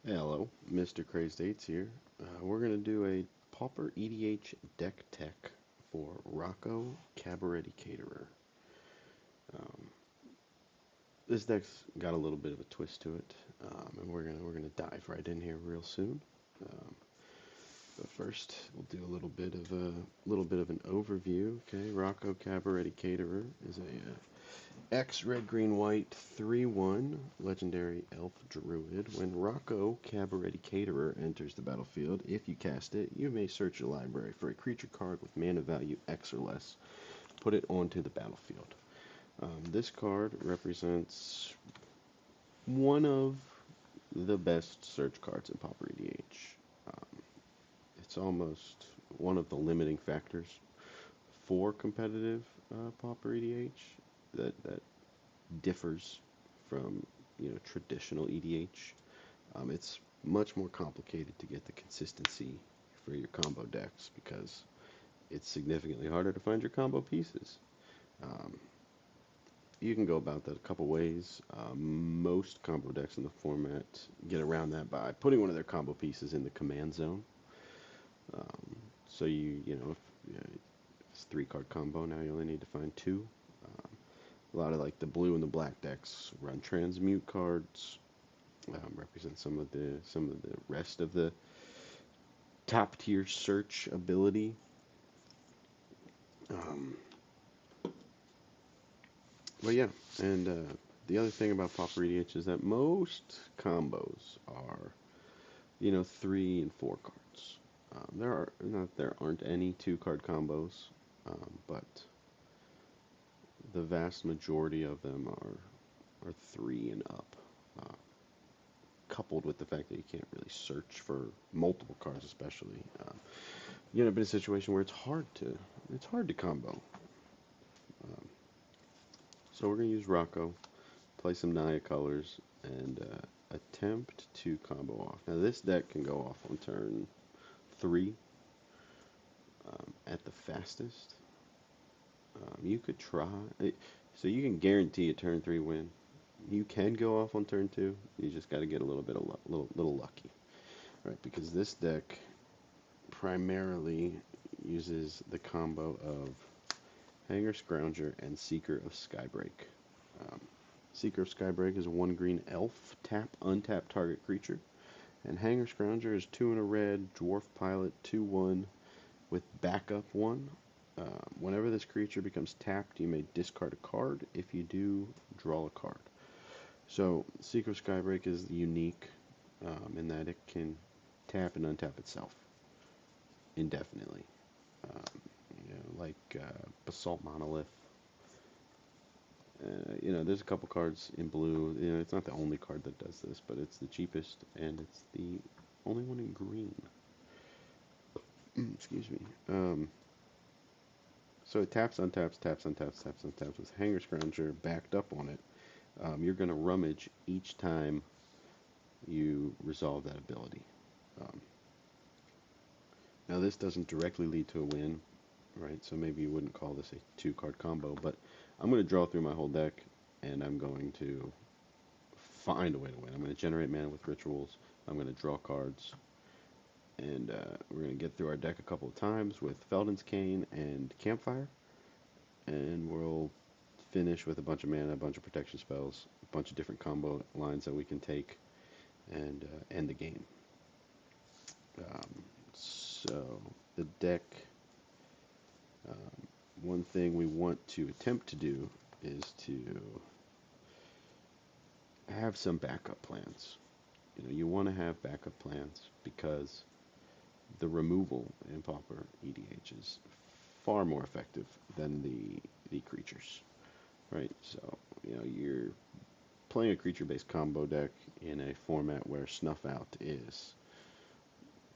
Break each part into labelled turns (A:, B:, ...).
A: Hello, Mr. Crazed Eights here. We're going to do a Pauper EDH deck tech for Rocco Cabaret Caterer. Um, this deck's got a little bit of a twist to it, and we're gonna dive right in here real soon. Um, but first, we'll do a little bit of an overview. Okay, Rocco Cabaret Caterer is a X red green white 3/1 legendary elf druid. When Rocco Cabaret Caterer enters the battlefield, if you cast it, you may search your library for a creature card with mana value X or less. Put it onto the battlefield. This card represents one of the best search cards in Pauper EDH. It's almost one of the limiting factors for competitive Pauper EDH that differs from traditional EDH. It's much more complicated to get the consistency for your combo decks because it's significantly harder to find your combo pieces. Um, you can go about that a couple ways. Most combo decks in the format get around that by putting one of their combo pieces in the command zone. So if it's 3 card combo, now you only need to find 2. A lot of like the blue and the black decks run transmute cards, represent some of the rest of the top tier search ability. Um, but yeah, and the other thing about Pauper EDH is that most combos are 3 and 4 cards. There aren't any 2 card combos, but the vast majority of them are 3 and up. Uh, Coupled with the fact that you can't really search for multiple cards, especially, you end up in a situation where it's hard to combo. Um, so we're gonna use Rocco, play some Naya colors, and attempt to combo off. Now this deck can go off on turn 3 at the fastest. You could try, so you can guarantee a turn 3 win. You can go off on turn 2. You just got to get a little bit of little lucky, right? Because this deck primarily uses the combo of Hanger Scrounger and Seeker of Skybreak. Um, Seeker of Skybreak is a 1 green elf, untap target creature, and Hanger Scrounger is 2 and a red dwarf pilot 2/1 with backup 1. Whenever this creature becomes tapped, you may discard a card. If you do, draw a card. So Seeker of Skybreak is unique in that it can tap and untap itself indefinitely. Like Basalt Monolith. There's a couple cards in blue. It's not the only card that does this, but it's the cheapest and it's the only one in green. Excuse me. So it taps, untaps, taps, untaps, taps, untaps with Hanger Scrounger backed up on it. You're going to rummage each time you resolve that ability. Um, Now this doesn't directly lead to a win, right? So maybe you wouldn't call this a 2 card combo, but I'm going to draw through my whole deck, and I'm going to find a way to win. I'm going to generate mana with rituals. I'm going to draw cards, and we're going to get through our deck a couple of times with Felden's Cane and Campfire, and we'll finish with a bunch of mana, a bunch of protection spells, a bunch of different combo lines that we can take, and end the game. So the deck, one thing we want to attempt to do is to have some backup plans. You want to have backup plans because the removal in Pauper EDH is far more effective than the creatures, right? So you're playing a creature-based combo deck in a format where Snuff Out is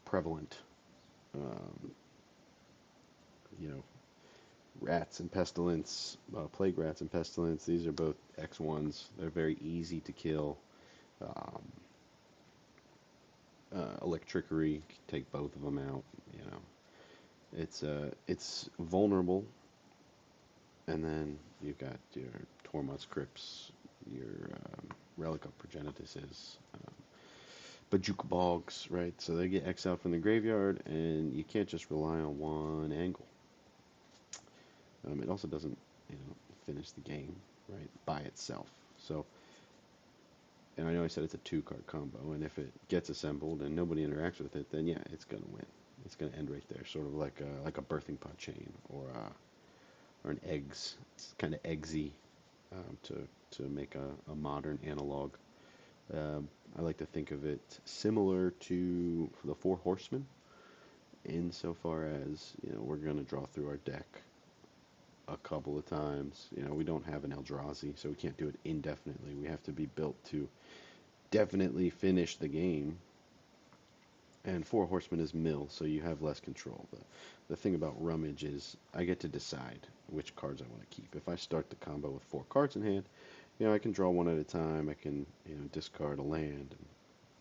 A: prevalent. Um, you know, Rats and Pestilence, Plague Rats and Pestilence, these are both X1s. They're very easy to kill. Um, Electrickery, take both of them out. It's vulnerable, and then you've got your Tormod's Crypts, your Relic of Progenituses. Bajuka Bogs, right? So they get exiled from the graveyard, and you can't just rely on one angle. It also doesn't, finish the game, right, by itself. So, and I know I said it's a two-card combo, and if it gets assembled and nobody interacts with it, then yeah, it's gonna win. It's gonna end right there, sort of like a birthing pod chain or an eggs. It's kind of eggsy to make a modern analog. I like to think of it similar to the Four Horsemen, insofar as we're gonna draw through our deck a couple of times. We don't have an Eldrazi, so we can't do it indefinitely. We have to be built to definitely finish the game. And Four Horsemen is mill, so you have less control. The thing about Rummage is I get to decide which cards I want to keep. If I start the combo with 4 cards in hand, I can draw one at a time. I can, discard a land and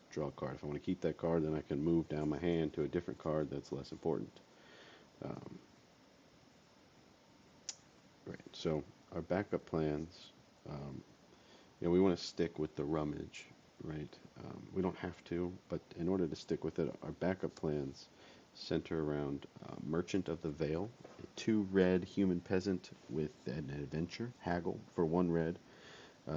A: draw a card. If I want to keep that card, then I can move down my hand to a different card that's less important. Right. So our backup plans, um, we want to stick with the Rummage, right? We don't have to, but in order to stick with it, our backup plans center around Merchant of the Veil, a 2 red human peasant with an adventure, haggle for 1 red.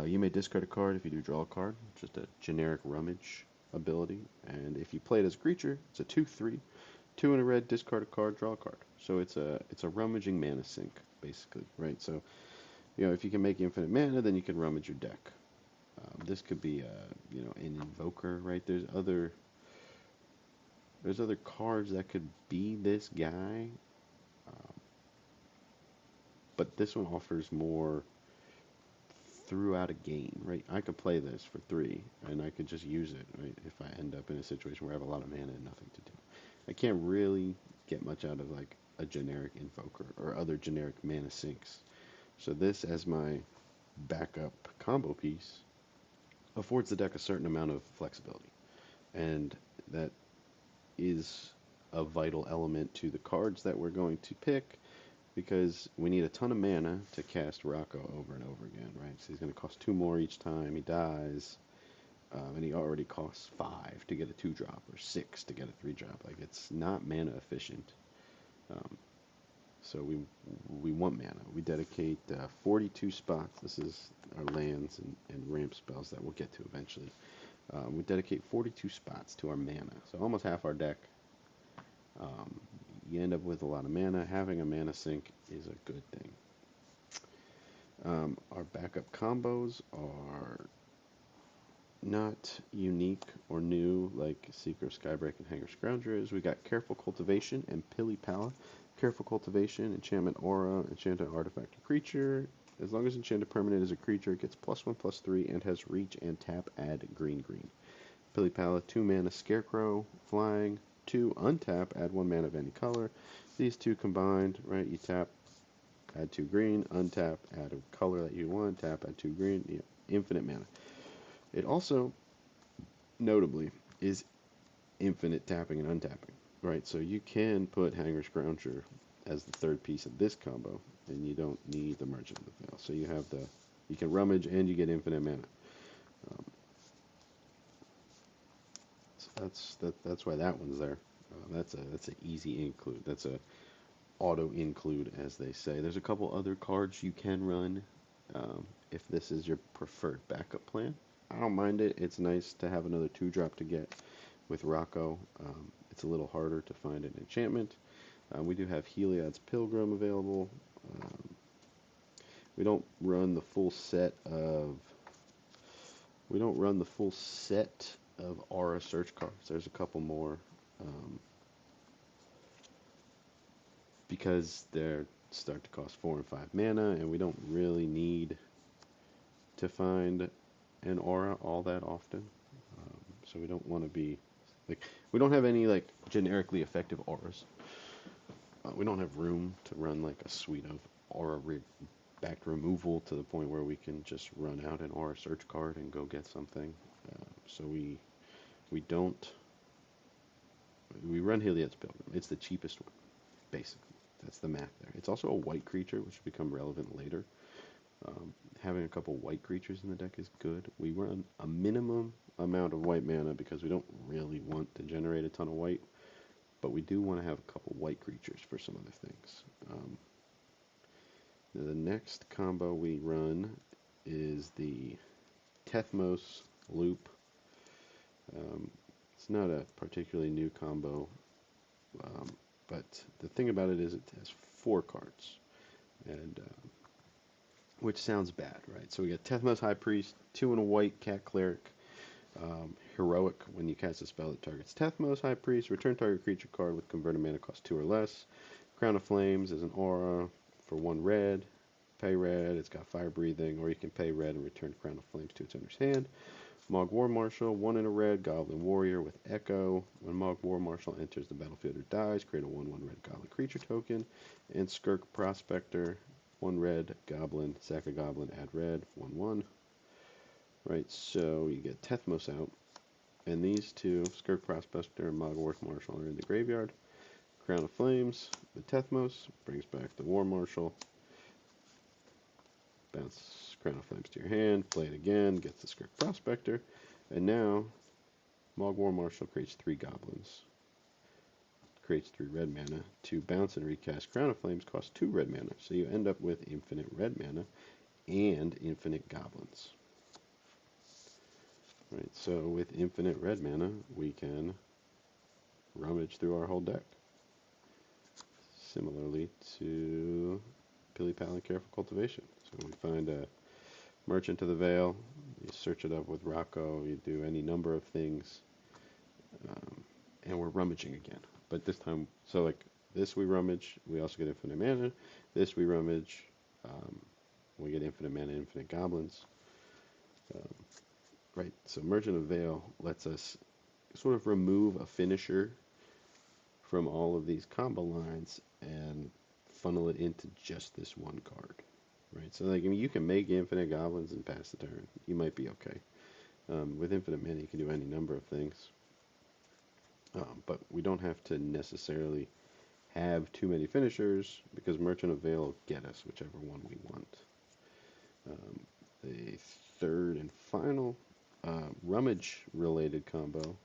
A: You may discard a card if you do draw a card, just a generic Rummage ability. And if you play it as a creature, it's a 2/3, 2 and a red, discard a card, draw a card. So it's a rummaging mana sink, basically, right? So if you can make infinite mana, then you can rummage your deck. This could be an invoker, right? There's other cards that could be this guy, but this one offers more throughout a game, right? I could play this for 3, and I could just use it, right? If I end up in a situation where I have a lot of mana and nothing to do, I can't really get much out of like a generic invoker or other generic mana sinks. So this, as my backup combo piece, affords the deck a certain amount of flexibility, and that is a vital element to the cards that we're going to pick, because we need a ton of mana to cast Rocco over and over again, right? So he's going to cost 2 more each time he dies, and he already costs 5 to get a 2-drop or 6 to get a 3-drop. Like, it's not mana efficient. So we want mana. We dedicate 42 spots. This is our lands and ramp spells that we'll get to eventually. We dedicate 42 spots to our mana, so almost half our deck. You end up with a lot of mana. Having a mana sink is a good thing. Our backup combos are not unique or new like Seeker, Skybreak, and Hanger Scrounger is. We got Careful Cultivation and Pili Pala. Careful Cultivation, enchantment aura, enchanted artifact or creature. As long as enchanted permanent is a creature, it gets +1/+3 and has reach and tap, add green. Pili Pala, 2 mana scarecrow, flying, 2 untap, add 1 mana of any color. These two combined, right, you tap, add 2 green, untap, add a color that you want, tap, add 2 green, infinite mana. It also, notably, is infinite tapping and untapping, right? So you can put Hanger Scrounger as the 3rd piece of this combo, and you don't need the Merchant of the Veil. So you can rummage and you get infinite mana. So that's why that one's there. That's an easy include. That's a auto include, as they say. There's a couple other cards you can run if this is your preferred backup plan. I don't mind it. It's nice to have another 2-drop to get with Rocco. It's a little harder to find an enchantment. We do have Heliod's Pilgrim available. We don't run the full set of aura search cards. There's a couple more because they're start to cost 4 and 5 mana, and we don't really need to find an aura all that often. So we don't want to be like, we don't have any like generically effective auras. We don't have room to run like a suite of aura backed removal to the point where we can just run out an aura search card and go get something. So we run Heliod's Pilgrim. It's the cheapest one, basically. That's the math there. It's also a white creature, which will become relevant later. Having a couple white creatures in the deck is good. We run a minimum amount of white mana because we don't really want to generate a ton of white, but we do want to have a couple white creatures for some other things. The next combo we run is the Tethmos Loop. It's not a particularly new combo, but the thing about it is it has 4 cards, and which sounds bad, right? So we got Tethmos High Priest, 2 and a white Cat Cleric, heroic. When you cast a spell that targets Tethmos High Priest, return target creature card with converted mana cost 2 or less. Crown of Flames is an aura for 1 red. Pay red, it's got fire breathing, or you can pay red and return Crown of Flames to its owner's hand. Mogg War Marshal, 1 in a red, Goblin Warrior with Echo. When Mogg War Marshal enters the battlefield or dies, create a 1/1 red Goblin creature token. And Skirk Prospector, 1 red, Goblin, sack a Goblin, add red, 1/1. Right, so you get Tethmos out, and these two, Skirk Prospector and Mogg War Marshal, are in the graveyard. Crown of Flames, the Tethmos, brings back the War Marshal. Bounce Crown of Flames to your hand, play it again, gets the Skirk Prospector, and now Mogg War Marshal creates 3 goblins. Creates 3 red mana. To bounce and recast Crown of Flames costs 2 red mana, so you end up with infinite red mana and infinite goblins. Right, so with infinite red mana, we can rummage through our whole deck. Similarly to Pili-Pal and Careful Cultivation. So we find a Merchant of the Veil, you search it up with Rocco, you do any number of things, and we're rummaging again. But this time, so like this we rummage, we also get infinite mana. This we rummage, we get infinite mana, infinite goblins. Right, so Merchant of the Veil lets us sort of remove a finisher from all of these combo lines and funnel it into just this one card. Right, so like, I mean, you can make infinite goblins and pass the turn. You might be okay. With infinite mana, you can do any number of things. But we don't have to necessarily have too many finishers because Merchant of Veil will get us whichever one we want. The third and final rummage-related combo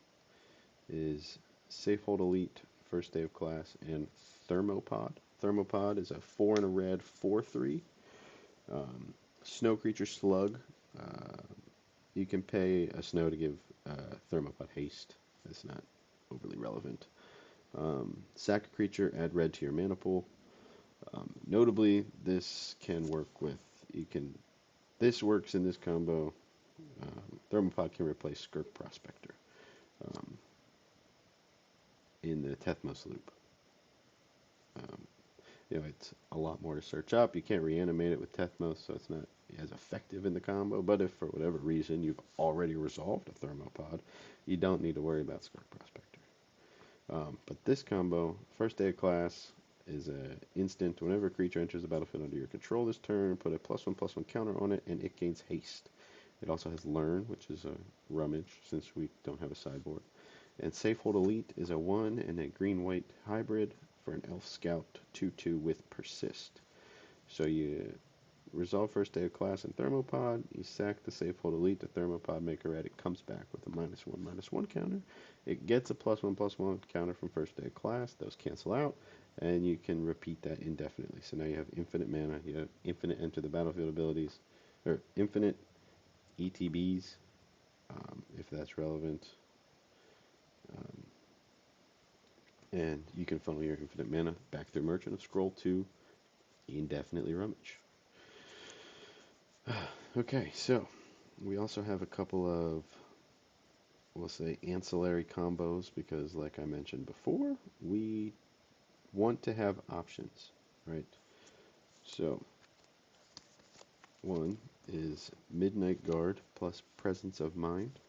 A: is Safehold Elite, First Day of Class, and Thermopod. Thermopod is a 4 and a red, 4/3. Snow creature slug. You can pay a snow to give Thermopod haste. That's not overly relevant. Sack a creature, add red to your mana pool. Notably, this can work with, this works in this combo. Thermopod can replace Skirk Prospector in the Tethmos loop. It's a lot more to search up. You can't reanimate it with Tethmos, so it's not as effective in the combo. But if for whatever reason you've already resolved a Thermopod, you don't need to worry about Skirk Prospector. But this combo, First Day of Class, is an instant. Whenever a creature enters the battlefield under your control this turn, put a +1/+1 counter on it, and it gains haste. It also has Learn, which is a rummage since we don't have a sideboard. And Safehold Elite is a 1 and a green-white hybrid for an Elf Scout 2/2 with Persist. So you resolve First Day of Class and Thermopod, you sack the Safehold Elite to Thermopod, make a red, it comes back with a -1/-1 counter. It gets a +1/+1 counter from First Day of Class, those cancel out, and you can repeat that indefinitely. So now you have infinite mana, you have infinite enter the battlefield abilities, or infinite ETBs, if that's relevant. And you can funnel your infinite mana back through Merchant of Scroll to indefinitely rummage. Okay, so we also have a couple of, we'll say, ancillary combos because, like I mentioned before, we want to have options, right? So, one is Midnight Guard plus Presence of Mind.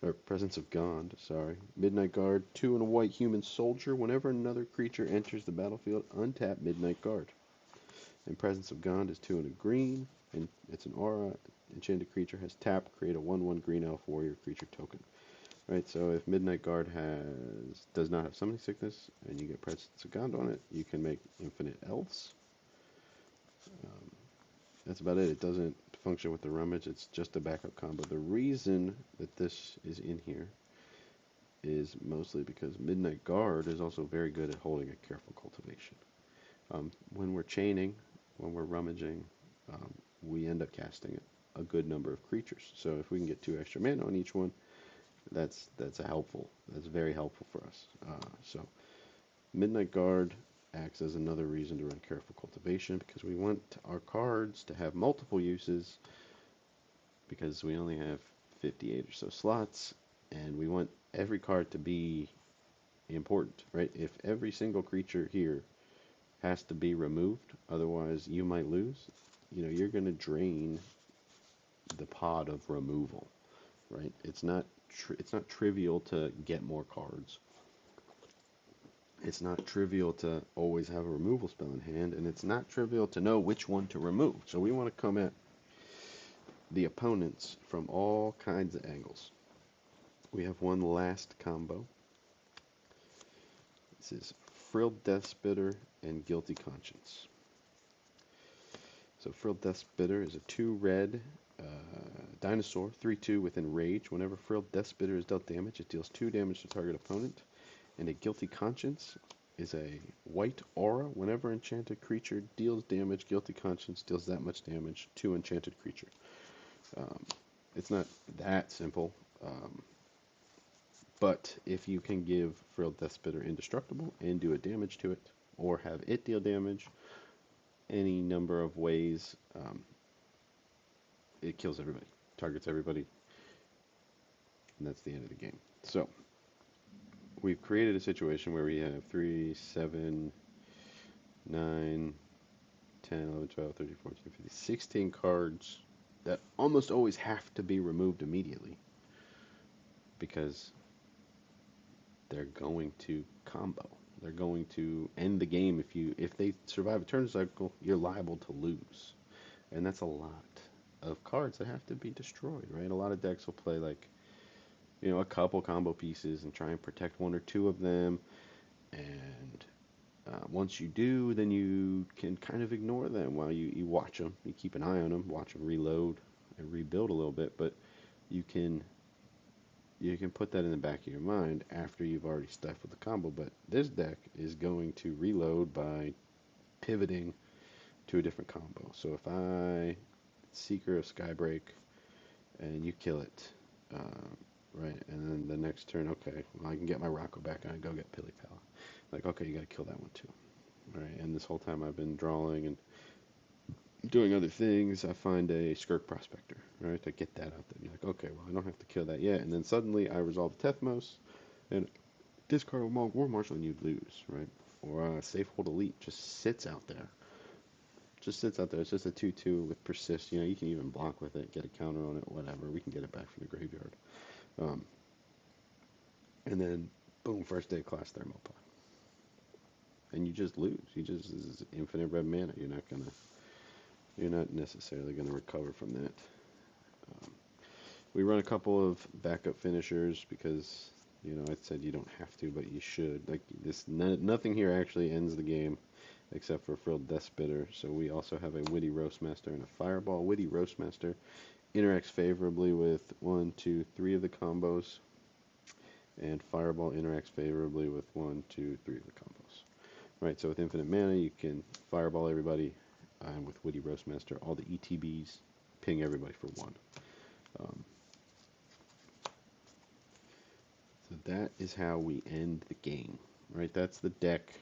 A: Or Presence of Gond, sorry. Midnight Guard, 2 and a white human soldier. Whenever another creature enters the battlefield, untap Midnight Guard. And Presence of Gond is 2 and a green, and it's an aura. Enchanted creature has tap, create a 1/1 green elf warrior creature token. Right, so if Midnight Guard does not have Summoning Sickness, and you get Presence of Gond on it, you can make infinite elves. That's about it. It doesn't function with the rummage. It's just a backup combo. The reason that this is in here is mostly because Midnight Guard is also very good at holding a Careful Cultivation. When we're chaining, when we're rummaging, we end up casting a good number of creatures. So if we can get 2 extra mana on each one, that's very helpful for us. So Midnight Guard acts as another reason to run Careful Cultivation, because we want our cards to have multiple uses, because we only have 58 or so slots, and we want every card to be important, right? If every single creature here has to be removed, otherwise you might lose, you're going to drain the pot of removal, right? It's not trivial to get more cards. It's not trivial to always have a removal spell in hand, and it's not trivial to know which one to remove. So we want to come at the opponents from all kinds of angles. We have one last combo. This is Frilled Death Spitter and Guilty Conscience. So Frilled Death Spitter is a 2-red dinosaur, 3/2 with Enrage. Whenever Frilled Death Spitter is dealt damage, it deals 2 damage to target opponent. And a Guilty Conscience is a white aura. Whenever enchanted creature deals damage, Guilty Conscience deals that much damage to enchanted creature. It's not that simple, but if you can give Frilled Death Spitter indestructible and do a damage to it, or have it deal damage any number of ways, it kills everybody, targets everybody, and that's the end of the game. So we've created a situation where we have 3, 7, 9, 10, 11, 12, 13, 14, 15, 16 cards that almost always have to be removed immediately, because they're going to combo. They're going to end the game. If they survive a turn cycle, you're liable to lose. And that's a lot of cards that have to be destroyed, right? A lot of decks will play a couple combo pieces and try and protect 1 or 2 of them. And once you do, then you can kind of ignore them while you watch them. You keep an eye on them, watch them reload and rebuild a little bit, but you can put that in the back of your mind after you've already stifled the combo. But this deck is going to reload by pivoting to a different combo. So if I Seeker of Skybreak and you kill it, right, and then the next turn, okay, well, I can get my Rocco back and I go get Pilly Pal. Like, okay, you got to kill that one too. All right, and this whole time I've been drawing and doing other things, I find a Skirk Prospector, right, to get that out there. You're like, okay, well, I don't have to kill that yet. And then suddenly I resolve Tethmos and discard a War Marshal and you lose, right? Or Safe Hold Elite just sits out there. It's just a 2/2 with Persist. You can even block with it, get a counter on it, whatever. We can get it back from the graveyard. And then, boom, first day class Thermopod. And you just lose. This is infinite red mana. You're not necessarily gonna recover from that. We run a couple of backup finishers because I said you don't have to, but you should. Like this, nothing here actually ends the game except for Frilled Death Spitter. So we also have a Witty Roastmaster and a Fireball. Witty Roastmaster interacts favorably with 1, 2, 3 of the combos, and Fireball interacts favorably with 1, 2, 3 of the combos. Right, so with infinite mana, you can Fireball everybody, and with Witty Roastmaster, all the ETBs ping everybody for 1. So that is how we end the game, right? That's the deck.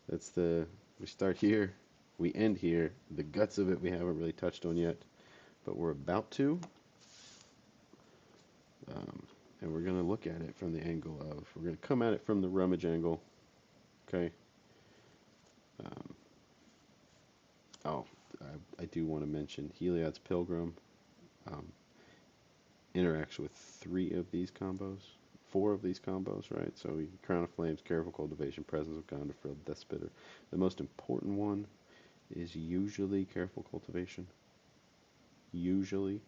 A: We start here, we end here. The guts of it we haven't really touched on yet, but we're about to. And we're going to look at it from the angle of, we're going to come at it from the rummage angle, okay? I do want to mention Heliod's Pilgrim interacts with 3 of these combos, 4 of these combos, right? So Crown of Flames, Careful Cultivation, Presence of Gondor, Frilled Death Spitter. The most important one is usually Careful Cultivation. Usually.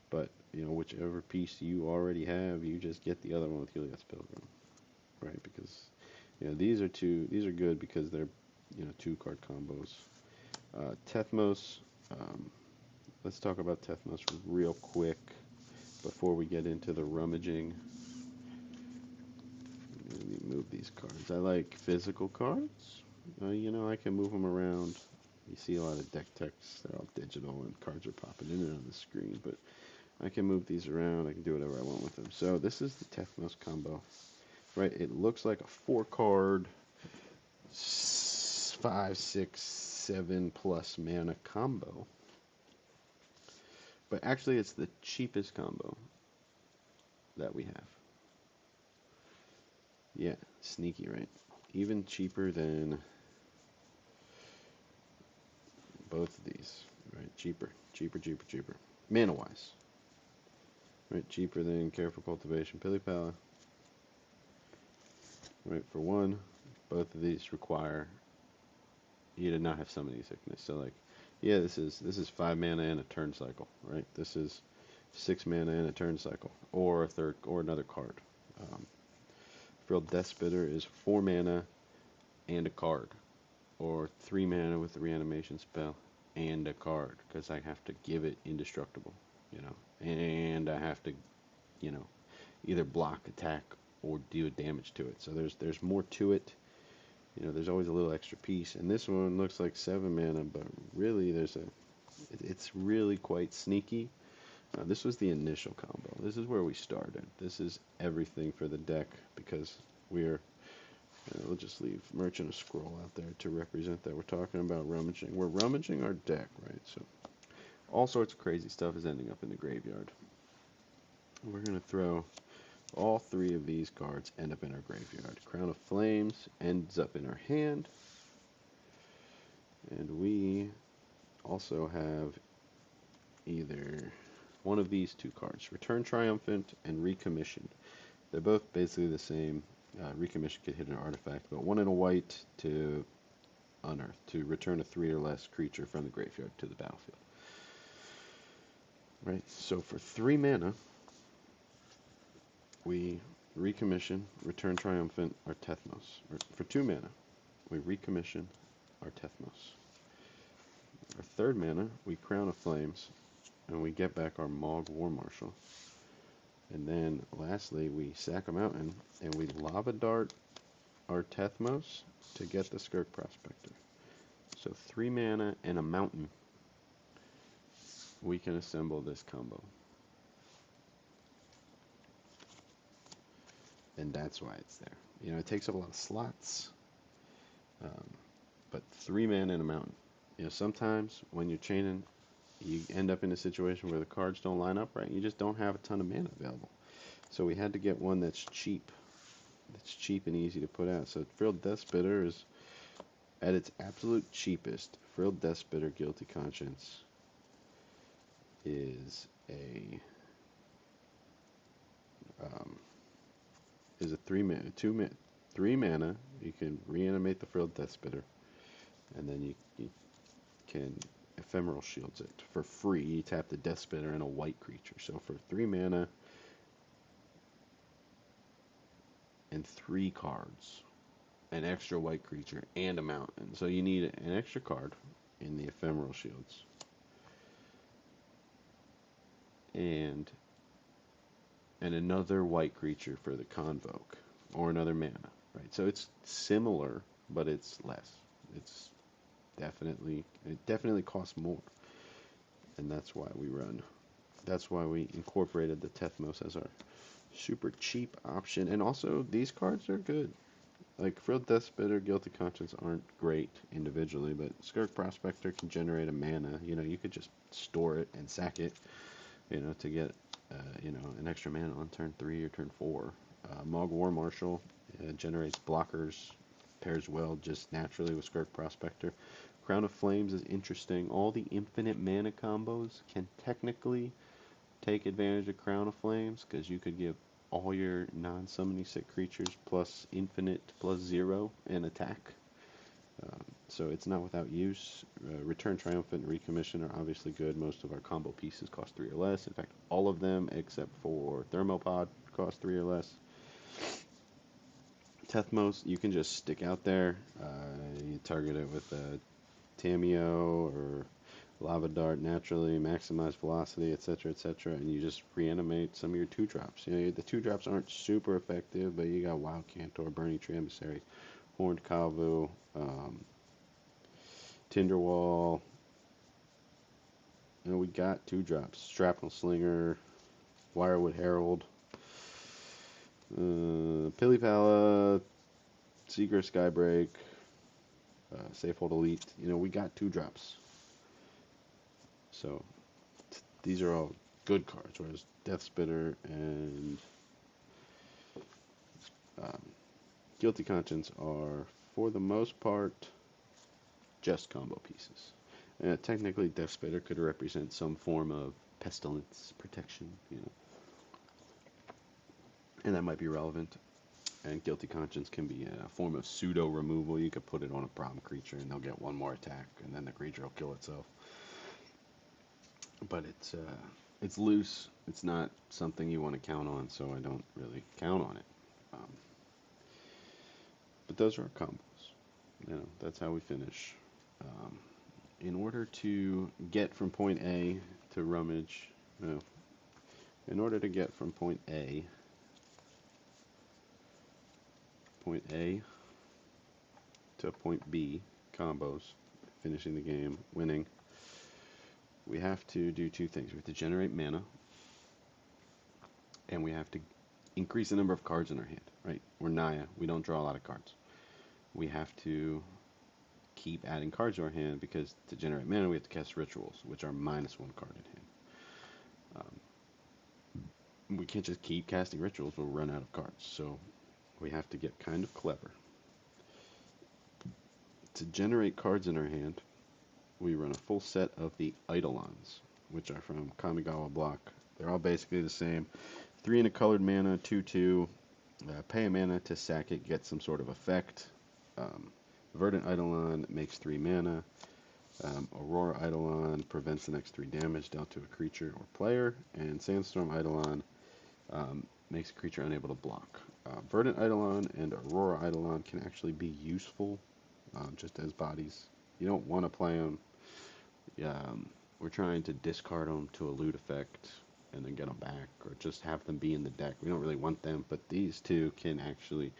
A: But, whichever piece you already have, you just get the other one with Heliod's Pilgrim, right? Because, these are good because they're, 2 card combos. Tethmos. Um, let's talk about Tethmos real quick before we get into the rummaging. Let me move these cards. I like physical cards. I can move them around. You see a lot of deck techs, they're all digital and cards are popping in and on the screen, but I can move these around. I can do whatever I want with them. So this is the Tethmos combo, right? It looks like a 4 card, 5, 6, 7 plus mana combo, but actually it's the cheapest combo that we have. Yeah, sneaky, right? Even cheaper than both of these, right? Cheaper, cheaper, cheaper, cheaper. Mana-wise, right? Cheaper than Careful Cultivation, Pilly Pala. Right, for one, both of these require you to not have Summoning Sickness. So like, yeah, this is 5 mana and a turn cycle, right? This is 6 mana and a turn cycle, or a third or another card. Frilled Deathspitter is 4 mana and a card, or 3 mana with the reanimation spell and a card, because I have to give it indestructible, and I have to, you know, either block, attack, or do damage to it. So there's more to it. There's always a little extra piece, and this one looks like 7 mana, but really it's really quite sneaky. This was the initial combo. This is where we started. This is everything for the deck, because we'll just leave Merchant of Scroll out there to represent that we're talking about rummaging. We're rummaging our deck, right? So all sorts of crazy stuff is ending up in the graveyard. We're going to throw all 3 of these cards end up in our graveyard. Crown of Flames ends up in our hand. And we also have either one of these 2 cards, Return Triumphant and Recommission. They're both basically the same. Recommission could hit an artifact, but 1 and a white to unearth, to return a 3 or less creature from the graveyard to the battlefield. Right, so for 3 mana, we recommission, Return Triumphant, our Tethmos. For 2 mana, we recommission our Tethmos. Our 3rd mana, we Crown of Flames, and we get back our Mogg War Marshal. And then lastly, we sack a mountain, and we Lava Dart our Tethmos to get the Skirk Prospector. So 3 mana and a mountain, we can assemble this combo. And that's why it's there. It takes up a lot of slots, but 3 mana and a mountain. Sometimes when you're chaining, you end up in a situation where the cards don't line up right. You just don't have a ton of mana available. So we had to get one that's cheap. That's cheap and easy to put out. So Frilled Deathspitter is at its absolute cheapest. Frilled Deathspitter Guilty Conscience is a 3 mana, 3 mana. You can reanimate the Frilled Deathspitter, and then you can Ephemeral Shields it for free. You tap the Deathspitter and a white creature. So for 3 mana and 3 cards, an extra white creature and a mountain. So you need an extra card in the Ephemeral Shields and another white creature for the Convoke, or another mana, right? So it's similar, but it's less. It definitely costs more, and that's why we incorporated the Tethmos as our super cheap option. And also, these cards are good. Like Frilled Deathspitter, Guilty Conscience aren't great individually, but Skirk Prospector can generate a mana. You could just store it and sack it, to get an extra mana on turn 3 or turn 4. Mogg War Marshal generates blockers, pairs well just naturally with Skirk Prospector. Crown of Flames is interesting. All the infinite mana combos can technically take advantage of Crown of Flames, because you could give all your non-summoning sick creatures plus infinite plus 0 and attack. So it's not without use. Return Triumphant and Recommission are obviously good. Most of our combo pieces cost 3 or less. In fact, all of them except for Thermopod cost 3 or less. Tethmos, you can just stick out there. You target it with a Tameo or Lava Dart naturally, maximize velocity, etc., and you just reanimate some of your 2-drops. You know, the 2-drops aren't super effective, but you got Wild Cantor, Burning Tree Emissary, Horned Kavu, Tinderwall. You know, we got 2-drops. Shrapnel Slinger, Wirewood Herald, Pilipala, Seeger Skybreak, Safehold Elite. You know, we got 2-drops. So these are all good cards, whereas Death Spitter and um, Guilty Conscience are, for the most part, just combo pieces. And technically, Death Spitter could represent some form of pestilence protection, you know, and that might be relevant. And Guilty Conscience can be a form of pseudo removal. You could put it on a problem creature, and they'll get one more attack, and then the creature will kill itself. But it's loose. It's not something you want to count on, so I don't really count on it. But those are our combos. You know, that's how we finish. In order to get from point A to rummage, no, in order to get from point A to point B, combos, finishing the game, winning, we have to do 2 things. We have to generate mana, and we have to increase the number of cards in our hand, right? We're Naya. We don't draw a lot of cards. We have to keep adding cards to our hand, because to generate mana, we have to cast rituals, which are -1 card in hand. We can't just keep casting rituals. We'll run out of cards. So we have to get kind of clever. To generate cards in our hand, we run a full set of the Eidolons, which are from Kamigawa block. They're all basically the same. 3 and a colored mana, 2/2. Pay a mana to sack it, get some sort of effect. Verdant Eidolon makes 3 mana. Aurora Eidolon prevents the next 3 damage dealt to a creature or player. And Sandstorm Eidolon makes a creature unable to block. Verdant Eidolon and Aurora Eidolon can actually be useful just as bodies. You don't want to play them. We're trying to discard them to a loot effect and then get them back, or just have them be in the deck. We don't really want them, but these 2 can actually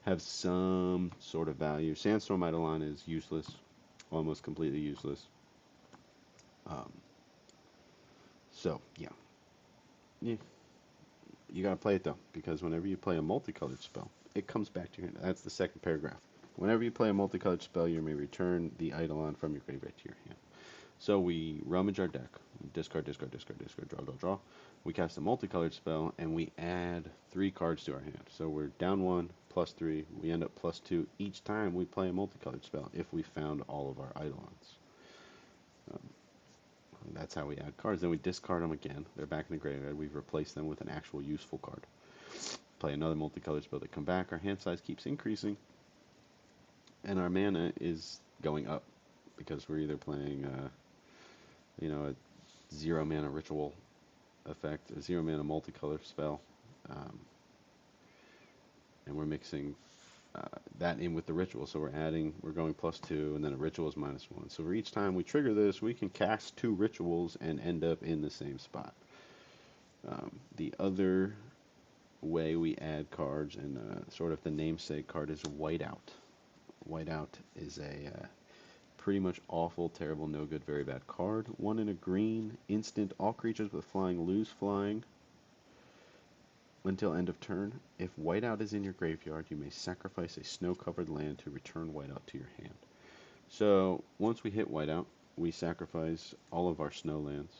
A: have some sort of value. Sandstorm Eidolon is useless, almost completely useless. So, yeah. You gotta play it though, because whenever you play a multicolored spell, it comes back to your hand. That's the second paragraph. Whenever you play a multicolored spell, you may return the Eidolon from your graveyard to your hand. So we rummage our deck, discard, draw. We cast a multicolored spell, and we add 3 cards to our hand. So we're down 1, +3. We end up +2 each time we play a multicolored spell if we found all of our Eidolons. That's how we add cards. Then we discard them again. They're back in the graveyard. We've replaced them with an actual useful card. Play another multicolored spell. They come back. Our hand size keeps increasing, and our mana is going up, because we're either playing a 0 mana ritual effect, a 0 mana multicolor spell, and we're mixing that in with the ritual. So we're going +2, and then a ritual is -1. So for each time we trigger this, we can cast 2 rituals and end up in the same spot. The other way we add cards, and sort of the namesake card, is Whiteout. Whiteout is a pretty much awful, terrible, no good, very bad card. 1 in a green, instant, all creatures with flying lose flying until end of turn. If Whiteout is in your graveyard, you may sacrifice a snow-covered land to return Whiteout to your hand. So once we hit Whiteout, we sacrifice all of our snow lands,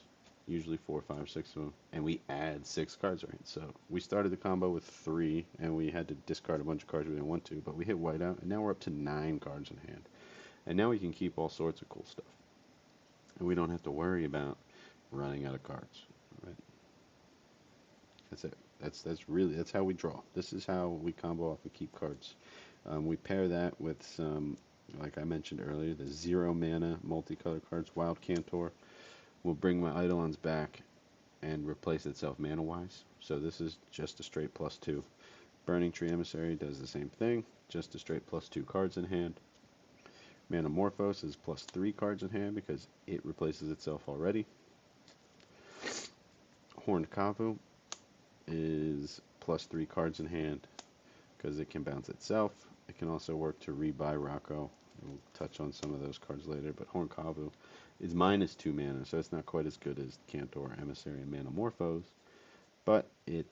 A: usually 4, 5, 6 of them, and we add 6 cards to our hand. So we started the combo with 3, and we had to discard a bunch of cards we didn't want to, but we hit Whiteout, and now we're up to 9 cards in hand. And now we can keep all sorts of cool stuff. And we don't have to worry about running out of cards. Right? That's it. That's how we draw. This is how we combo off and keep cards. We pair that with some, like I mentioned earlier, the 0 mana multicolor cards. Wild Cantor will bring my Eidolons back and replace itself mana-wise. So this is just a straight +2. Burning Tree Emissary does the same thing, just a straight +2 cards in hand. Manamorphose is plus 3 cards in hand because it replaces itself already. Horned Kavu is plus 3 cards in hand because it can bounce itself. It can also work to rebuy Rocco. We'll touch on some of those cards later, but Horned Kavu is minus 2 mana, so it's not quite as good as Cantor, Emissary, and Manamorphose, but it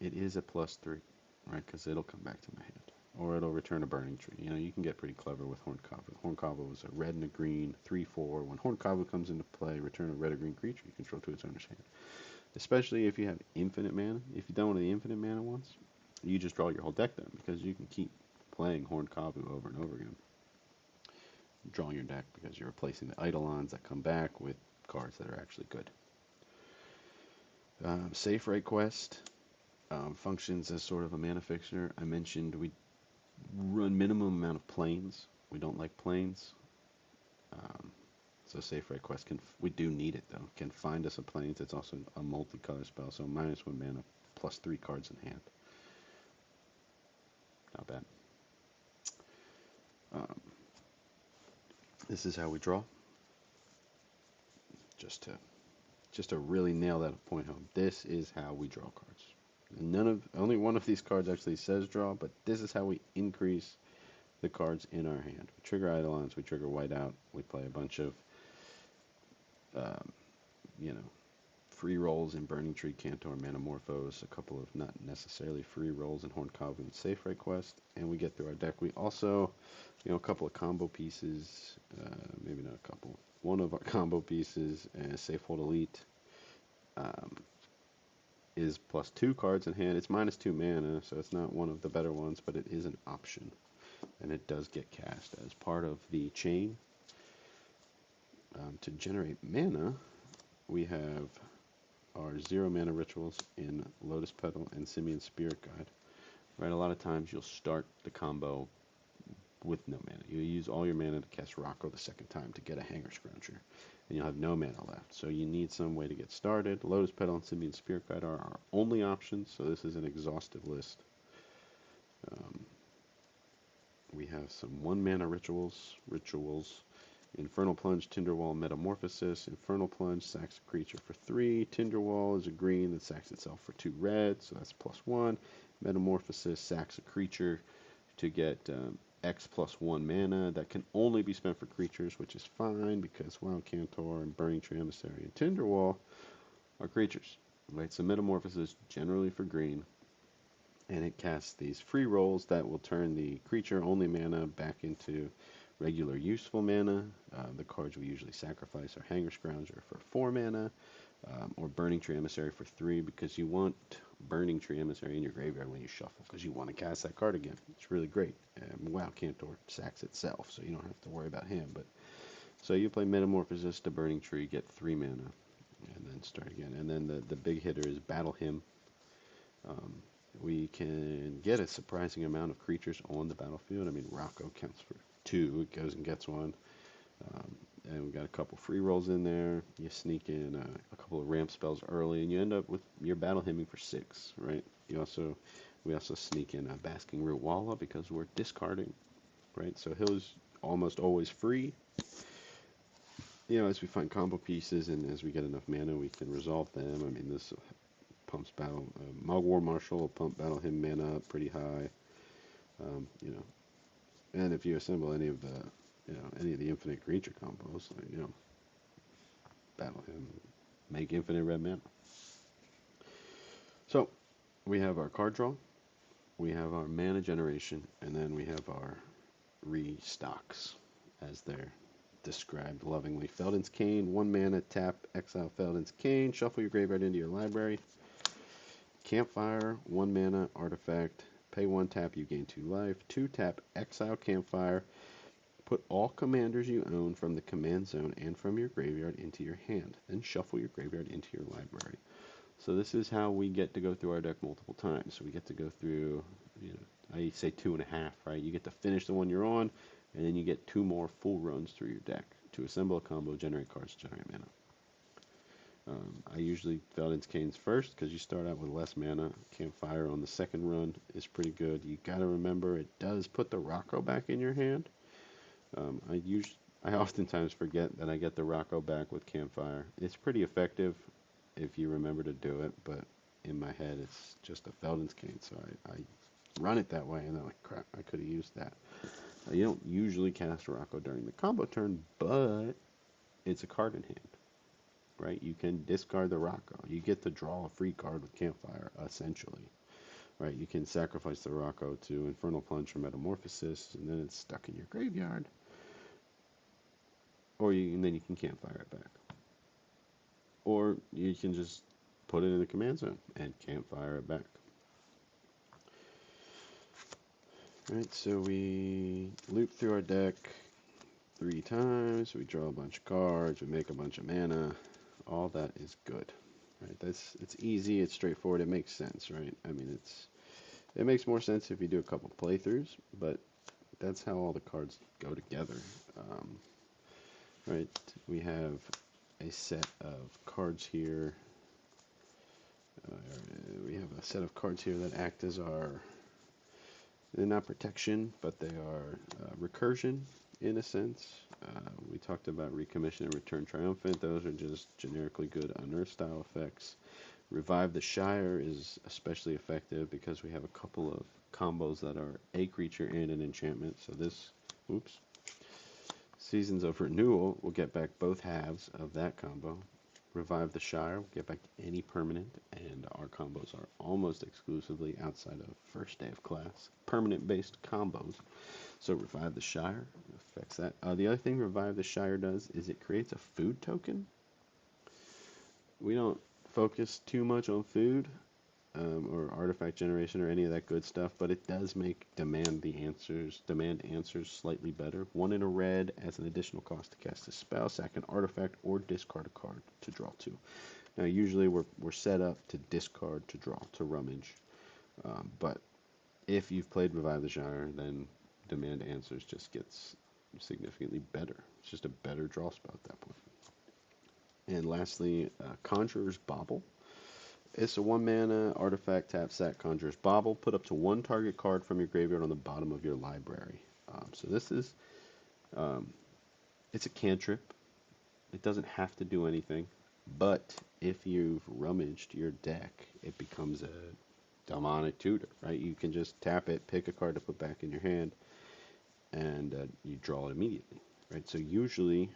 A: is a plus 3, right? Because it'll come back to my hand. Or it'll return a Burning Tree. You know, you can get pretty clever with Horned Kavu. Horned Kavu is a red and a green, 3/4. When Horned Kavu comes into play, return a red or green creature you control to its owner's hand. Especially if you have infinite mana. If you don't want the infinite mana ones, you just draw your whole deck then, because you can keep playing Horned Kavu over and over again. Drawing your deck because you're replacing the Eidolons that come back with cards that are actually good. Safe Right Quest functions as sort of a mana fixer. I mentioned we run minimum amount of planes. We don't like planes. So Safe Right Quest we do need it though. Can find us a planes. It's also a multicolor spell, so minus 1 mana, plus 3 cards in hand. Not bad. This is how we draw. Just to really nail that point home. This is how we draw cards. Only one of these cards actually says draw, but this is how we increase the cards in our hand. We trigger Eidolons, we trigger Whiteout, we play a bunch of free rolls in Burning Tree, Cantor, Manamorphose, a couple of not necessarily free rolls in Horned Kavu and Safe Right Quest, and we get through our deck. We also, a couple of combo pieces, maybe not a couple. One of our combo pieces, Safehold Elite, is plus 2 cards in hand. It's minus 2 mana, so it's not one of the better ones, but it is an option, and it does get cast as part of the chain. To generate mana, we have our 0 mana rituals in Lotus Petal and Simian Spirit Guide. Right, a lot of times you'll start the combo with no mana. You use all your mana to cast Rocco the second time to get a Hanger Scrounger, and you'll have no mana left. So you need some way to get started. Lotus Petal and Simian Spirit Guide are our only options, so this is an exhaustive list. We have some 1 mana rituals. Infernal Plunge, Tinderwall, Metamorphosis. Infernal Plunge sacks a creature for 3. Tinderwall is a green that sacks itself for 2 red, so that's plus 1. Metamorphosis sacks a creature to get X plus 1 mana that can only be spent for creatures, which is fine because Wild Cantor and Burning Tree, Emissary, and Tinderwall are creatures. Right, so Metamorphosis generally for green, and it casts these free rolls that will turn the creature only mana back into regular useful mana. The cards we usually sacrifice are Hanger Scrounger for 4 mana, or Burning Tree Emissary for 3, because you want Burning Tree Emissary in your graveyard when you shuffle, because you want to cast that card again. It's really great. Wild Cantor sacks itself, so you don't have to worry about him. But so you play Metamorphosis to Burning Tree, get 3 mana, and then start again. And then the big hitter is Battle Hymn. We can get a surprising amount of creatures on the battlefield. I mean, Rocco counts for 2. It goes and gets 1. And we got a couple free rolls in there. You sneak in a couple of ramp spells early, and you end up with your battle hymning for 6, right? We also sneak in a Basking Root Walla because we're discarding, right? So Hill's almost always free. As we find combo pieces and as we get enough mana, we can resolve them. I mean, this pumps battle. Mogwar Marshal will pump battle hymn mana up pretty high. And if you assemble any of the infinite creature combos, battle him, make infinite red mana. So we have our card draw, we have our mana generation, and then we have our restocks, as they're described lovingly. Felden's Cane, 1 mana, tap, exile Felden's Cane, shuffle your graveyard into your library. Campfire, 1 mana, artifact, pay 1 tap, you gain 2 life. 2 tap, exile Campfire. Put all commanders you own from the command zone and from your graveyard into your hand. Then shuffle your graveyard into your library. So this is how we get to go through our deck multiple times. So we get to go through, I say 2.5, right? You get to finish the one you're on, and then you get 2 more full runs through your deck to assemble a combo, generate cards, generate mana. I usually Felden's Cane's first because you start out with less mana. Campfire on the second run is pretty good. You got to remember it does put the Rocco back in your hand. I oftentimes forget that I get the Rocco back with Campfire. It's pretty effective if you remember to do it, but in my head it's just a Felden's Cane, so I run it that way, and I'm like, crap, I could have used that. You don't usually cast Rocco during the combo turn, but it's a card in hand, right? You can discard the Rocco. You get to draw a free card with Campfire, essentially, right? You can sacrifice the Rocco to Infernal Punch or Metamorphosis, and then it's stuck in your graveyard, and then you can Campfire it back. Or you can just put it in the command zone and Campfire it back. Alright, so we loop through our deck 3 times, we draw a bunch of cards, we make a bunch of mana. All that is good. Right? It's easy, it's straightforward, it makes sense, right? I mean, it makes more sense if you do a couple playthroughs, but that's how all the cards go together. Right, we have a set of cards here. We have a set of cards here that act as they're not protection, but they are recursion in a sense. We talked about Recommission and Return Triumphant. Those are just generically good Unearth style effects. Revive the Shire is especially effective because we have a couple of combos that are a creature and an enchantment. So this, Seasons of Renewal will get back both halves of that combo. Revive the Shire will get back any permanent, and our combos are almost exclusively outside of First Day of Class permanent-based combos. So Revive the Shire affects that. The other thing Revive the Shire does is it creates a food token. We don't focus too much on food or artifact generation or any of that good stuff, but it does make demand answers slightly better. 1 in a red as an additional cost to cast a spell, sack an artifact, or discard a card to draw 2. Now usually we're set up to discard to draw, to rummage, but if you've played Revive the Shire, then demand answers just gets significantly better. It's just a better draw spell at that point. And lastly, Conjurer's Bauble. It's a 1 mana artifact, tap, sack, Conjurer's Bauble. Put up to 1 target card from your graveyard on the bottom of your library. So this is, it's a cantrip. It doesn't have to do anything, but if you've rummaged your deck, it becomes a demonic tutor, right? You can just tap it, pick a card to put back in your hand, and you draw it immediately, right? So usually,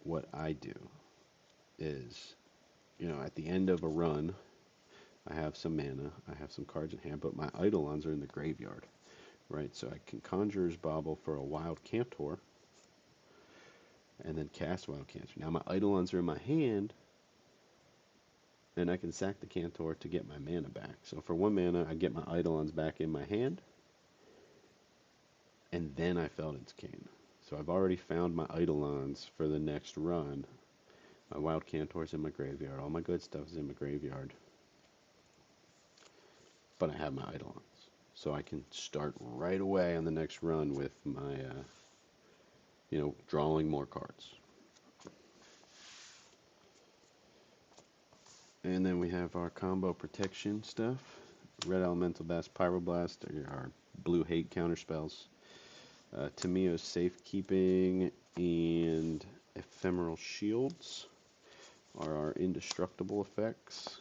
A: what I do is, at the end of a run, I have some mana, I have some cards in hand, but my Eidolons are in the graveyard, right? So I can Conjurer's Bauble for a Wild Cantor, and then cast Wild Cantor. Now my Eidolons are in my hand, and I can sack the Cantor to get my mana back. So for 1 mana, I get my Eidolons back in my hand, and then I Felden's Cane. So I've already found my Eidolons for the next run. My Wild Cantor's in my graveyard. All my good stuff is in my graveyard. But I have my Eidolons. So I can start right away on the next run with my, drawing more cards. And then we have our combo protection stuff. Red Elemental Blast, Pyroblast are our blue hate counter spells. Tamiyo's Safekeeping and Ephemeral Shields are our indestructible effects.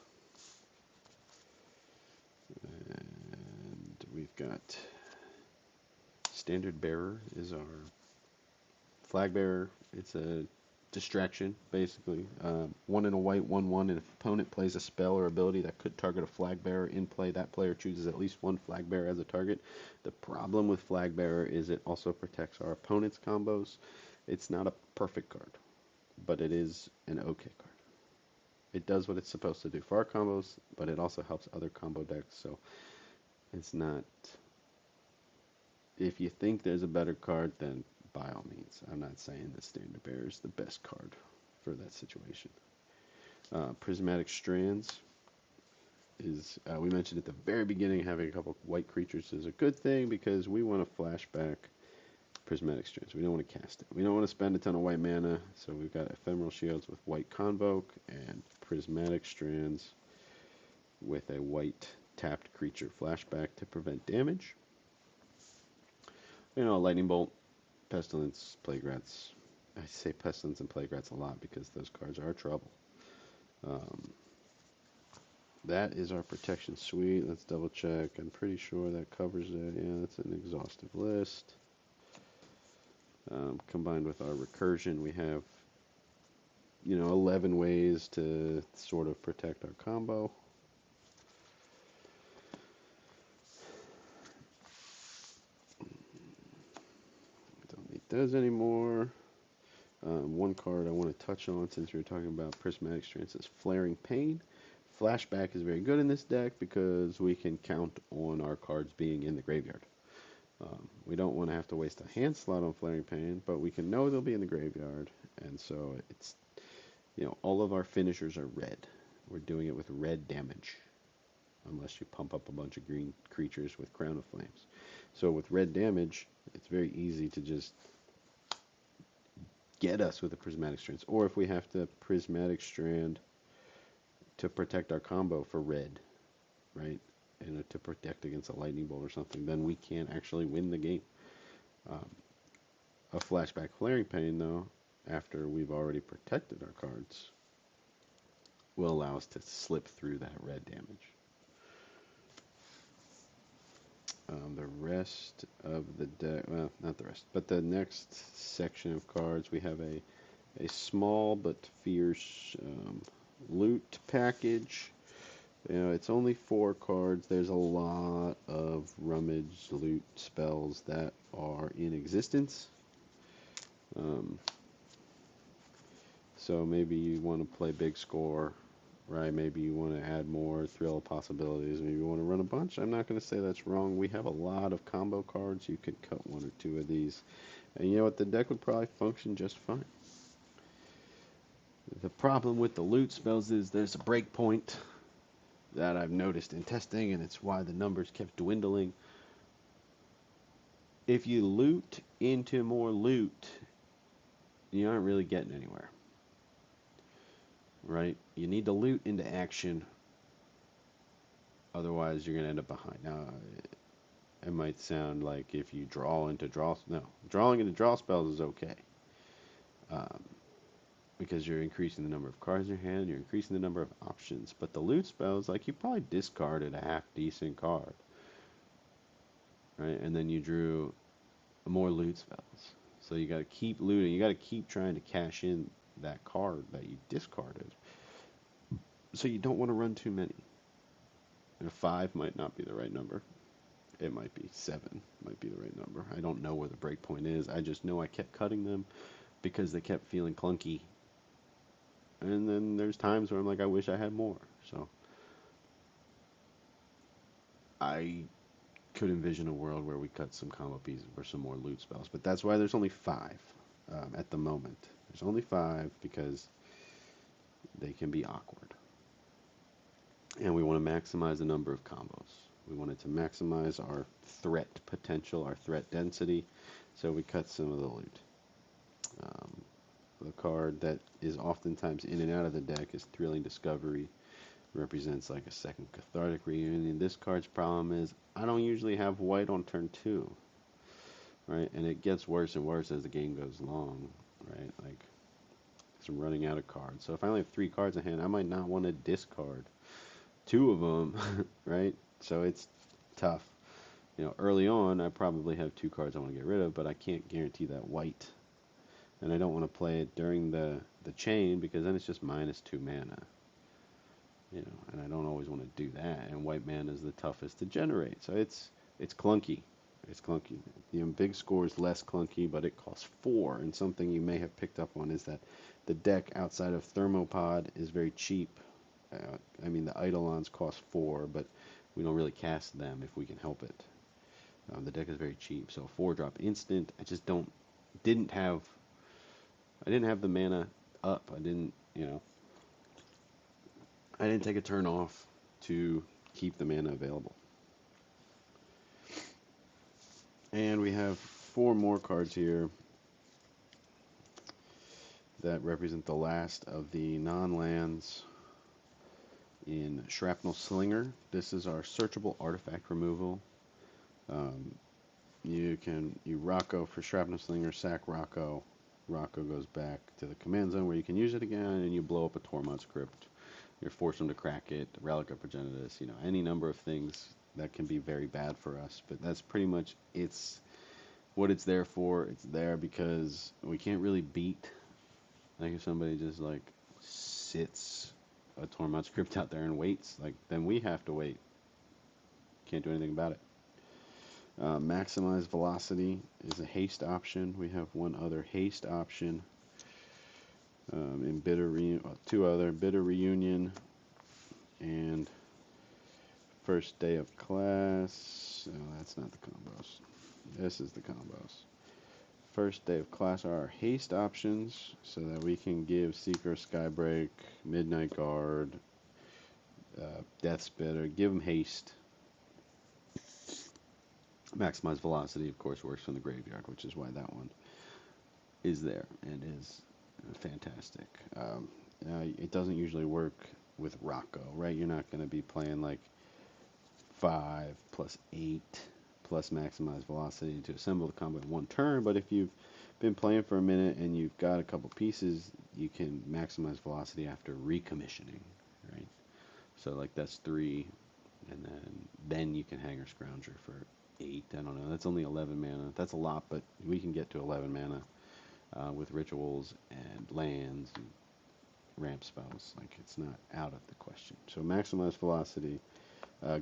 A: And we've got Standard Bearer is our flag bearer. It's a distraction, basically. 1 in a white, 1/1, and if an opponent plays a spell or ability that could target a flag bearer in play, that player chooses at least 1 flag bearer as a target. The problem with flag bearer is it also protects our opponent's combos. It's not a perfect card, but it is an okay card. It does what it's supposed to do for our combos, but it also helps other combo decks, so it's not... If you think there's a better card, then by all means. I'm not saying that Standard Bearer is the best card for that situation. Prismatic Strands is, we mentioned at the very beginning, having a couple white creatures is a good thing because we want to flashback Prismatic Strands. We don't want to cast it. We don't want to spend a ton of white mana, so we've got Ephemeral Shields with white Convoke and Prismatic Strands with a white tapped creature flashback to prevent damage. Lightning Bolt Pestilence, Plague Rats. I say Pestilence and Plague Rats a lot because those cards are trouble. That is our protection suite. Let's double check. I'm pretty sure that covers it. Yeah, that's an exhaustive list. Combined with our recursion, we have, 11 ways to sort of protect our combo. Don't need those anymore. One card I want to touch on since we were talking about Prismatic Strands is Flaring Pain. Flashback is very good in this deck because we can count on our cards being in the graveyard. We don't want to have to waste a hand slot on Flaring Pain, but we can know they'll be in the graveyard, and so it's, all of our finishers are red. We're doing it with red damage, unless you pump up a bunch of green creatures with Crown of Flames. So with red damage, it's very easy to just get us with the Prismatic Strands, or if we have to Prismatic Strand to protect our combo for red, right? And to protect against a lightning bolt or something, then we can actually win the game. A flashback Flaring Pain, though, after we've already protected our cards, will allow us to slip through that red damage. The rest of the deck, well, not the rest, but the next section of cards, we have a small but fierce loot package. It's only 4 cards. There's a lot of rummage loot spells that are in existence. So maybe you want to play big score, right? Maybe you want to add more thrill possibilities. Maybe you want to run a bunch. I'm not going to say that's wrong. We have a lot of combo cards. You could cut 1 or 2 of these. And you know what? The deck would probably function just fine. The problem with the loot spells is there's a break point that I've noticed in testing, and it's why the numbers kept dwindling. If you loot into more loot, you aren't really getting anywhere, right? You need to loot into action, otherwise you're going to end up behind. Now, it might sound like if you draw into draw, no, drawing into draw spells is okay, because you're increasing the number of cards in your hand, you're increasing the number of options. But the loot spells, like, you probably discarded a half decent card, right? And then you drew more loot spells. So you got to keep looting. You got to keep trying to cash in that card that you discarded. So you don't want to run too many. 5 might not be the right number. It might be 7 might be the right number. I don't know where the break point is. I just know I kept cutting them because they kept feeling clunky. And then there's times where I'm like, I wish I had more. So I could envision a world where we cut some combo pieces for some more loot spells. But that's why there's only 5 at the moment. There's only 5 because they can be awkward. And we want to maximize the number of combos. We wanted to maximize our threat potential, our threat density, so we cut some of the loot. The card that is oftentimes in and out of the deck is Thrilling Discovery. It represents like a second Cathartic Reunion. This card's problem is I don't usually have white on turn 2, right? And it gets worse and worse as the game goes along, right? Like, I'm running out of cards. So if I only have 3 cards in hand, I might not want to discard 2 of them, right? So it's tough. Early on, I probably have 2 cards I want to get rid of, but I can't guarantee that white. And I don't want to play it during the chain because then it's just -2 mana. And I don't always want to do that. And white mana is the toughest to generate. So it's clunky. It's clunky. Big score is less clunky, but it costs 4. And something you may have picked up on is that the deck outside of Thermopod is very cheap. The Eidolons cost 4, but we don't really cast them if we can help it. The deck is very cheap, so 4-drop instant. I just didn't have the mana up. I didn't take a turn off to keep the mana available. And we have 4 more cards here that represent the last of the non-lands in Shrapnel Slinger. This is our searchable artifact removal. you Rocco for Shrapnel Slinger, sack Rocco. Rocco goes back to the command zone where you can use it again, and you blow up a Tormod's Crypt. You're forced them to crack it, Relic of Progenitus, any number of things that can be very bad for us. But that's pretty much what it's there for. It's there because we can't really beat, like, if somebody just like sits a Tormod's Crypt out there and waits, like, then we have to wait. Can't do anything about it. Maximize velocity is a haste option. We have one other haste option in two other Bitter Reunion and First Day of Class. Oh, that's not the combos. This is the combos. First Day of Class are our haste options, so that we can give Seeker, Skybreak, Midnight Guard, Death Spitter, give them haste. Maximize velocity, of course, works from the graveyard, which is why that one is there and is fantastic. It doesn't usually work with Rocco, right? You're not going to be playing like 5 plus 8 plus maximize velocity to assemble the combo in one turn, but if you've been playing for a minute and you've got a couple pieces, you can maximize velocity after recommissioning, right? So like that's 3, and then you can Hanger Scrounger for 8. I don't know. That's only 11 mana. That's a lot, but we can get to 11 mana with rituals and lands and ramp spells. Like, it's not out of the question. So maximize velocity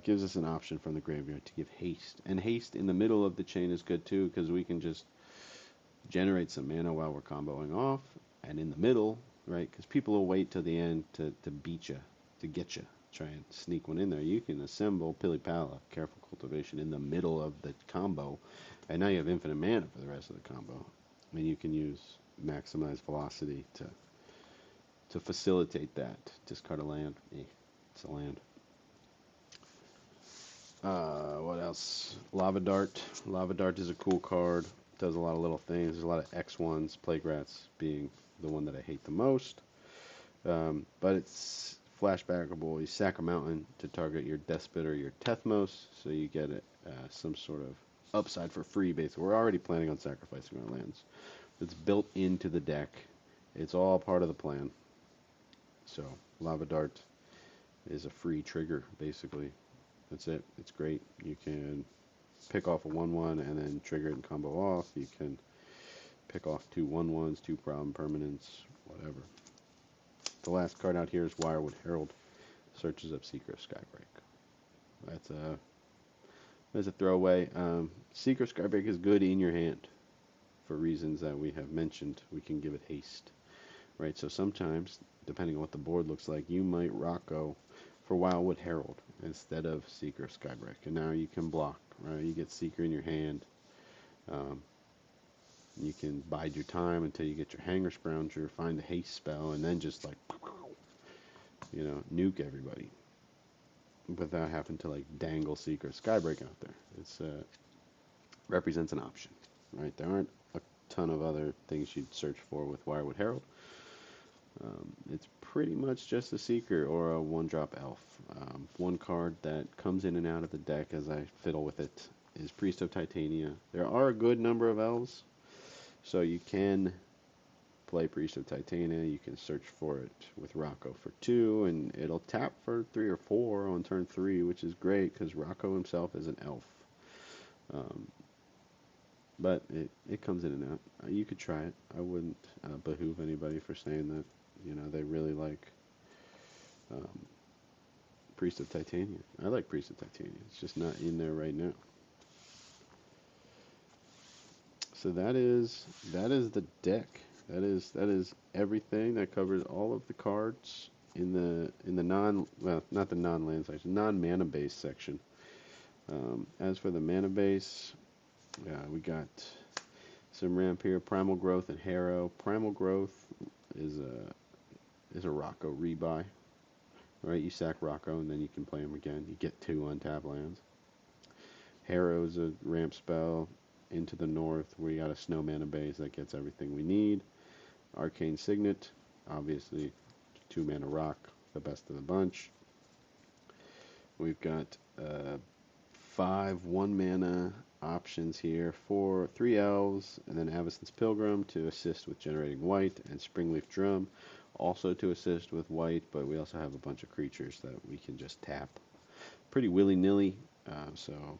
A: gives us an option from the graveyard to give haste. And haste in the middle of the chain is good too, because we can just generate some mana while we're comboing off. And in the middle, right, because people will wait till the end to beat you, to get you. Try and sneak one in there. You can assemble Pilipala, Careful Cultivation, in the middle of the combo, and now you have infinite mana for the rest of the combo. And you can use maximize velocity to facilitate that. Discard a land. It's a land. What else? Lava Dart. Lava Dart is a cool card. Does a lot of little things. There's a lot of X1s, Plague Rats being the one that I hate the most. But it's flashbackable. You sack a mountain to target your Despot or your Tethmos, so you get some sort of upside for free. Basically, we're already planning on sacrificing our lands. It's built into the deck. It's all part of the plan. So Lava Dart is a free trigger, basically. That's it. It's great. You can pick off a 1/1 and then trigger it and combo off. You can pick off 2 1/1s, 2 problem permanents, whatever. The last card out here is Wirewood Herald. Searches up Seeker of Skybreak. That's a throwaway. Seeker of Skybreak is good in your hand for reasons that we have mentioned. We can give it haste, right? So sometimes, depending on what the board looks like, you might Rocco for Wildwood Herald instead of Seeker of Skybreak, and now you can block, right? You get Seeker in your hand. You can bide your time until you get your Hanger Scrounger, find a haste spell, and then just like, nuke everybody without having to like dangle Seeker of Skybreak out there. It's represents an option, right? There aren't a ton of other things you'd search for with Wirewood Herald. It's pretty much just a Seeker or a 1-drop elf. One card that comes in and out of the deck as I fiddle with it is Priest of Titania. There are a good number of elves, so you can play Priest of Titania. You can search for it with Rocco for 2, and it'll tap for 3 or 4 on turn 3, which is great because Rocco himself is an elf. But it comes in and out. You could try it. I wouldn't behoove anybody for saying that they really like Priest of Titania. I like Priest of Titania. It's just not in there right now. So that is the deck. That is everything. That covers all of the cards in the not the non-land section, non-mana base section. As for the mana base, we got some ramp here. Primal Growth and Harrow. Primal Growth is a Rocco rebuy. Right, you sack Rocco and then you can play him again. You get 2 untapped lands. Harrow is a ramp spell into the north. We got a snow mana base that gets everything we need. Arcane Signet, obviously 2 mana rock, the best of the bunch. We've got 5 1 mana options here for 3 elves, and then Avacyn's Pilgrim to assist with generating white, and Springleaf Drum also to assist with white, but we also have a bunch of creatures that we can just tap pretty willy-nilly. So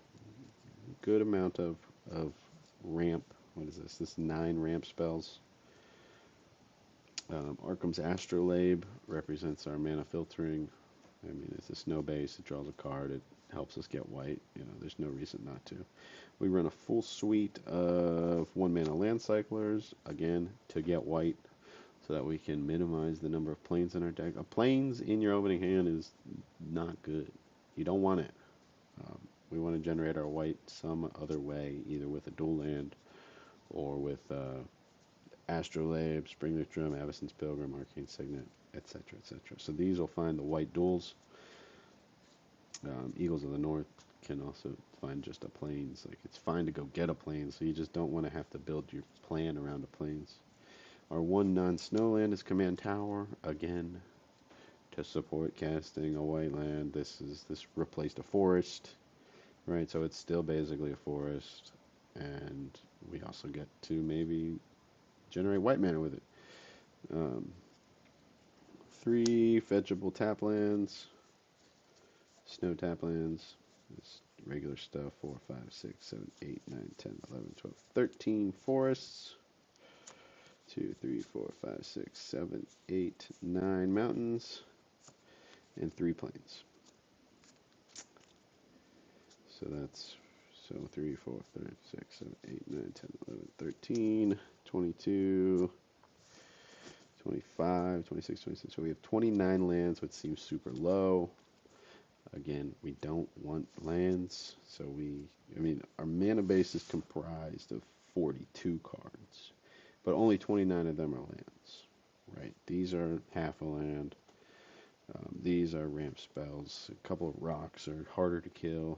A: good amount of ramp. What is this? This 9 ramp spells. Arkham's Astrolabe represents our mana filtering. I mean, it's a snow base. It draws a card. It helps us get white. You know, there's no reason not to. We run a full suite of 1 mana land cyclers, again, to get white, so that we can minimize the number of planes in our deck. A planes in your opening hand is not good. You don't want it. We want to generate our white some other way, either with a dual land or with Astrolabe, Springleaf Drum, Avacyn's Pilgrim, Arcane Signet, etc., etc. So these will find the white duals. Eagles of the North can also find just a plains. Like, it's fine to go get a plains, so you just don't want to have to build your plan around a plains. Our 1 non-snow land is Command Tower, again, to support casting a white land. This replaced a forest, right? So it's still basically a forest, and we also get to maybe generate white mana with it. 3 fetchable tap lands, snow tap lands, just regular stuff. 4, 5, 6, 7, 8, 9, 10, 11, 12, 13 forests. 2, 3, 4, 5, 6, 7, 8, 9 mountains, and 3 plains. So that's 3, 4, 5, 6, 7, 8, 9, 10, 11, 13, 22, 25, 26, 27. So we have 29 lands, which seems super low. Again, we don't want lands, so our mana base is comprised of 42 cards, but only 29 of them are lands, right? These are half a land. These are ramp spells. A couple of rocks are harder to kill.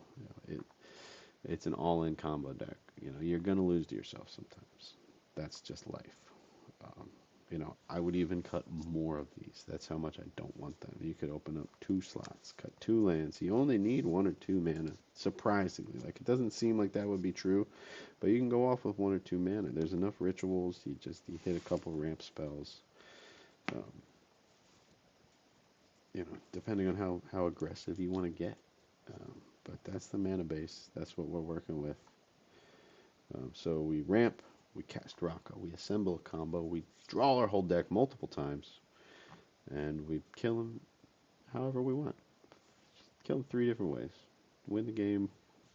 A: It's an all-in combo deck. You're going to lose to yourself sometimes. That's just life. I would even cut more of these. That's how much I don't want them. You could open up 2 slots, cut 2 lands. You only need 1 or 2 mana, surprisingly. Like, it doesn't seem like that would be true, but you can go off with 1 or 2 mana. There's enough rituals. You hit a couple ramp spells. Depending on how aggressive you want to get. But that's the mana base. That's what we're working with. So we ramp, we cast Rocco, we assemble a combo, we draw our whole deck multiple times, and we kill him however we want. Kill him 3 different ways. Win the game.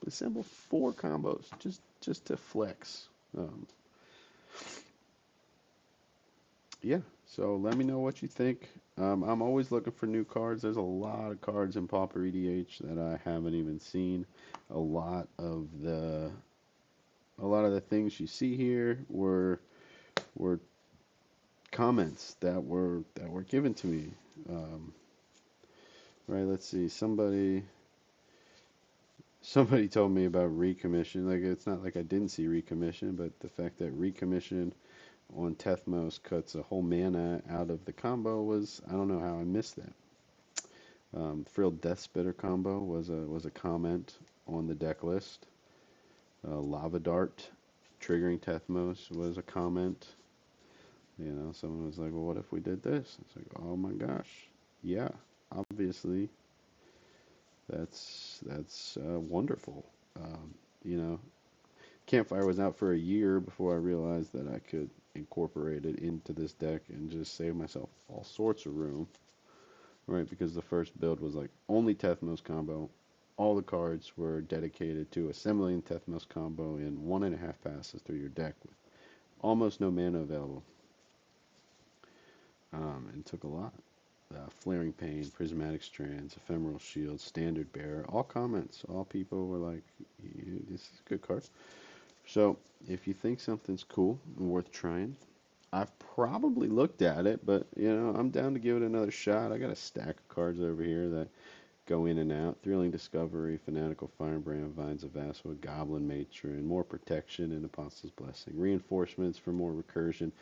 A: Assemble 4 combos just to flex. Yeah, so let me know what you think. I'm always looking for new cards. There's a lot of cards in Pauper EDH that I haven't even seen. A lot of the things you see here were comments that were given to me. Right, let's see. Somebody told me about recommission. Like, it's not like I didn't see recommission, but the fact that recommission on Tethmos cuts a whole mana out of the combo was, I don't know how I missed that. Frilled Death Spitter combo was a comment on the deck list. Lava Dart triggering Tethmos was a comment. Someone was like, well, what if we did this? It's like, oh my gosh, yeah, obviously that's wonderful. Campfire was out for a year before I realized that I could incorporate it into this deck and just save myself all sorts of room, right? Because the first build was like only Tethmos combo. All the cards were dedicated to assembling Tethmos combo in 1.5 passes through your deck with almost no mana available. And took a lot. Flaring Pain, Prismatic Strands, Ephemeral Shield, Standard Bearer, all comments. All people were like, this is a good card. So, if you think something's cool and worth trying, I've probably looked at it, but, I'm down to give it another shot. I got a stack of cards over here that go in and out. Thrilling Discovery, Fanatical Firebrand, Vines of Vassalwood, Goblin Matron, more protection and Apostle's Blessing. Reinforcements for more recursion.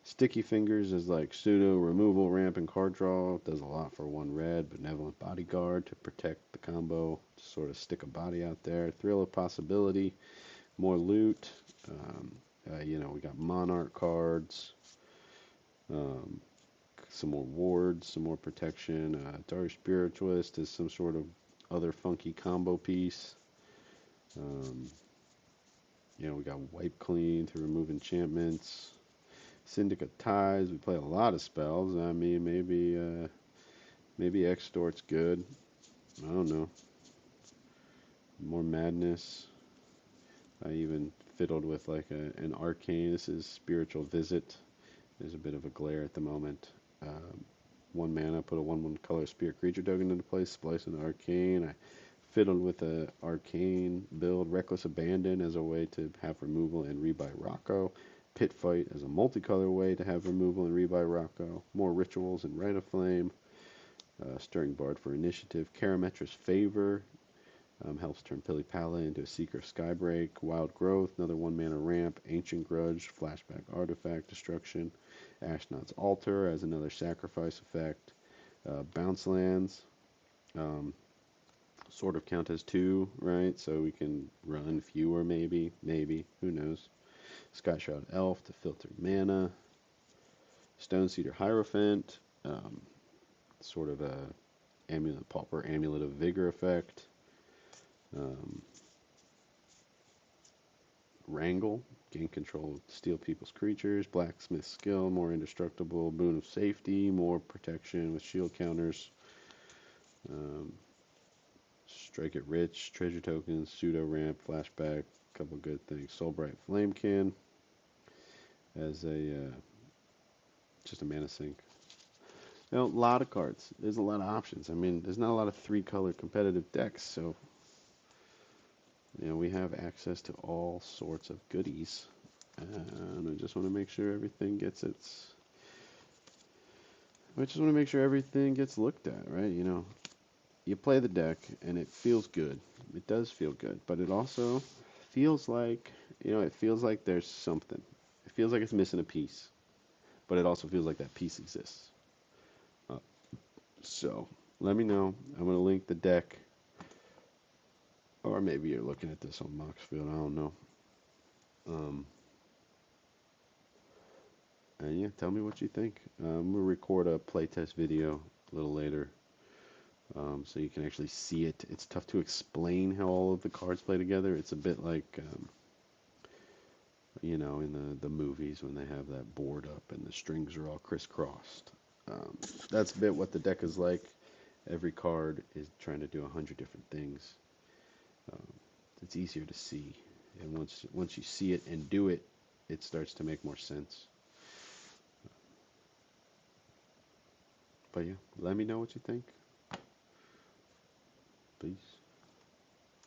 A: Sticky Fingers is like pseudo removal, ramp, and card draw. Does a lot for 1 red. Benevolent Bodyguard to protect the combo, to sort of stick a body out there. Thrill of Possibility. more loot. We got Monarch cards, um, some more wards, some more protection. Dark Spiritualist is some sort of other funky combo piece. Um, we got Wipe Clean to remove enchantments. Syndicate Ties. We play a lot of spells. I mean, maybe Extort's good. I don't know. More Madness. I even fiddled with like an Arcane. This is Spiritual Visit. There's a bit of a glare at the moment. 1 mana, put a 1/1 color spirit creature token into place, splice into Arcane. I fiddled with a Arcane build, Reckless Abandon as a way to have removal and rebuy Rocco. Pit Fight as a multicolor way to have removal and rebuy Rocco. More Rituals and Rite of Flame. Stirring Bard for initiative. Karametra's Favor. Helps turn Pili Pala into a Seeker of Skybreak. Wild Growth, another 1 mana ramp. Ancient Grudge, Flashback Artifact Destruction. Ashnod's Altar as another sacrifice effect. Bounce lands sort of count as 2, right? So we can run fewer, maybe, who knows. Skyshroud Elf to filter mana. Stonecedar Hierophant, sort of a Pauper Amulet of Vigor effect. Wrangle, gain control, steal people's creatures. Blacksmith Skill, more indestructible. Boon of Safety, more protection with shield counters. Strike It Rich, treasure tokens, pseudo ramp, flashback, couple good things. Soulbright Flamekin as just a mana sink. A lot of cards. There's a lot of options. I mean, there's not a lot of 3-color competitive decks, so we have access to all sorts of goodies. And I just want to make sure everything gets looked at, right? You play the deck and it feels good. It does feel good, but it also feels like, there's something. It feels like it's missing a piece, but it also feels like that piece exists. So let me know. I'm going to link the deck, or maybe you're looking at this on Moxfield. I don't know. And yeah, tell me what you think. I'm going to record a playtest video a little later, so you can actually see it. It's tough to explain how all of the cards play together. It's a bit like, in the movies when they have that board up and the strings are all crisscrossed. That's a bit what the deck is like. Every card is trying to do 100 different things. It's easier to see, and once you see it and do it, it starts to make more sense. But yeah, let me know what you think. Peace.